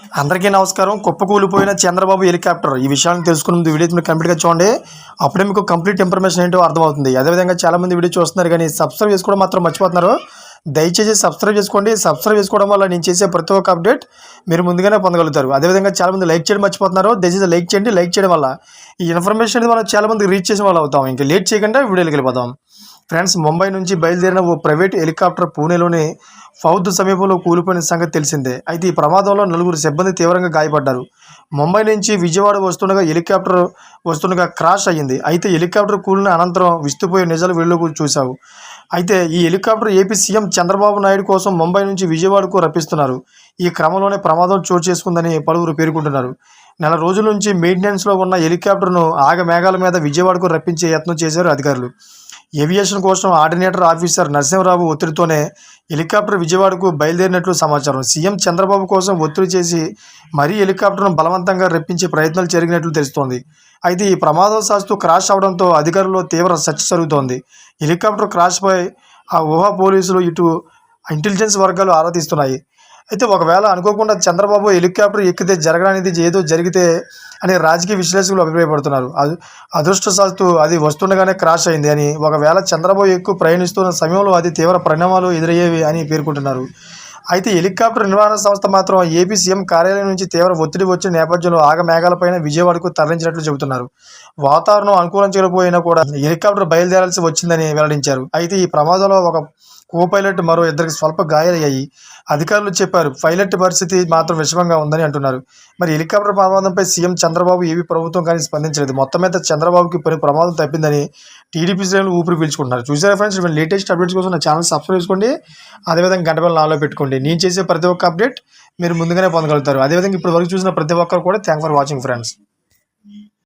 అందరికీ నమస్కారం. కుప్పకూలిపోయిన చంద్రబాబు హెలికాప్టర్ ఈ విషయాన్ని తెలుసుకునే ముందు వీడియో మీరు కంప్లీట్గా చూడండి. అప్పుడే మీకు కంప్లీట్ ఇన్ఫర్మేషన్ ఏంటో అర్థమవుతుంది. అదేవిధంగా చాలామంది వీడియో చూస్తున్నారు కానీ సబ్స్క్రైబ్ చేసుకోవడం మాత్రం మర్చిపోతున్నారు. దయచేసి సబ్స్క్రైబ్ చేసుకోండి. సబ్స్క్రైబ్ చేసుకోవడం వల్ల నేను చేసే ప్రతి ఒక్క అప్డేట్ మీరు ముందుగానే పొందగలుగుతారు. అదేవిధంగా చాలామంది లైక్ చేయడం మర్చిపోతున్నారు. దయచేసి లైక్ చేయండి. లైక్ చేయడం వల్ల ఈ ఇన్ఫర్మేషన్ అనేది మనం చాలామంది రీచ్ చేసిన వాళ్ళు అవుతాం. ఇంకా లేట్ చేయకుండా వీడియోకి వెళ్ళిపోతాం. ఫ్రెండ్స్, ముంబై నుంచి బయలుదేరిన ఓ ప్రైవేట్ హెలికాప్టర్ పూణేలోని ఫౌద్ సమీపంలో కూలిపోయిన సంగతి తెలిసిందే. అయితే ఈ ప్రమాదంలో 4 సిబ్బంది తీవ్రంగా గాయపడ్డారు. ముంబై నుంచి విజయవాడ వస్తుండగా క్రాష్ అయ్యింది. అయితే హెలికాప్టర్ కూలిన అనంతరం విస్తుపోయే నిజాలు వెలుగులోకి చూశావు. అయితే ఈ helicopter AP CM Chandrababu Naidu కోసం ముంబై నుంచి విజయవాడకు రప్పిస్తున్నారు. ఈ క్రమంలోనే ప్రమాదం చోటు చేసుకుందని పలువురు పేర్కొంటున్నారు. నెల రోజుల నుంచి మెయింటెనెన్స్లో ఉన్న హెలికాప్టర్ను ఆగమేఘాల మీద విజయవాడకు రప్పించే యత్నం చేశారు అధికారులు. ఏవియేషన్ కోసం ఆర్డినేటర్ ఆఫీసర్ నరసింహరావు ఒత్తిడితోనే హెలికాప్టర్ విజయవాడకు బయలుదేరినట్లు సమాచారం. సీఎం చంద్రబాబు కోసం ఒత్తిడి చేసి మరీ హెలికాప్టర్ను బలవంతంగా రప్పించే ప్రయత్నాలు జరిగినట్లు తెలుస్తోంది. అయితే ఈ ప్రమాదవశాత్తు క్రాష్ అవడంతో అధికారుల్లో తీవ్ర చర్చ జరుగుతోంది. హెలికాప్టర్ క్రాష్పై ఆ ఊహా పోలీసులు ఇటు ఇంటెలిజెన్స్ వర్గాలు ఆరా తీస్తున్నాయి. అయితే ఒకవేళ అనుకోకుండా చంద్రబాబు హెలికాప్టర్ ఎక్కితే జరగడానికి ఏదో జరిగితే అని రాజకీయ విశ్లేషకులు అభిప్రాయపడుతున్నారు. అదృష్టశాత్తు అది వస్తుండగానే క్రాష్ అయింది అని, ఒకవేళ చంద్రబాబు ఎక్కువ ప్రయాణిస్తున్న సమయంలో అది తీవ్ర పరిణామాలు ఎదురయ్యేవి అని పేర్కొంటున్నారు. అయితే హెలికాప్టర్ నిర్వహణ సంస్థ మాత్రం ఏపీ సీఎం కార్యాలయం నుంచి తీవ్ర ఒత్తిడి వచ్చిన నేపథ్యంలో ఆగమేఘాలపైన విజయవాడకు తరలించినట్లు చెబుతున్నారు. వాతావరణం అనుకూలించకపోయినా కూడా హెలికాప్టర్ బయలుదేరాల్సి వచ్చిందని వెల్లడించారు. అయితే ఈ ప్రమాదంలో ఒక కో-పైలట్, మరో 2 స్వల్ప గాయాలయ్యాయి. అధికారులు చెప్పారు. పైలట్ పరిస్థితి మాత్రం విషమంగా ఉందని అంటున్నారు. మరి హెలికాప్టర్ ప్రమాదంపై సీఎం చంద్రబాబు ఏపీ ప్రభుత్వం కానీ స్పందించలేదు. మొత్తం మీద చంద్రబాబుకి ప్రమాదం తప్పిందని టీడీపీ శ్రేణులు ఊపిరి పీల్చుకుంటున్నారు. చూసారా ఫ్రెండ్స్, లేటెస్ట్ అప్డేట్స్ కోసం నా ఛానల్ సబ్స్క్రైబ్ చేసుకోండి. అదేవిధంగా గంట బెల్ ఆన్లో పెట్టుకోండి. నేను చేసే ప్రతి ఒక్క అప్డేట్ మీరు ముందుగానే పొందగలుగుతారు. అదేవిధంగా ఇప్పుడు వరకు చూసిన ప్రతి ఒక్కరు కూడా థ్యాంక్ ఫర్ వాచింగ్ ఫ్రెండ్స్.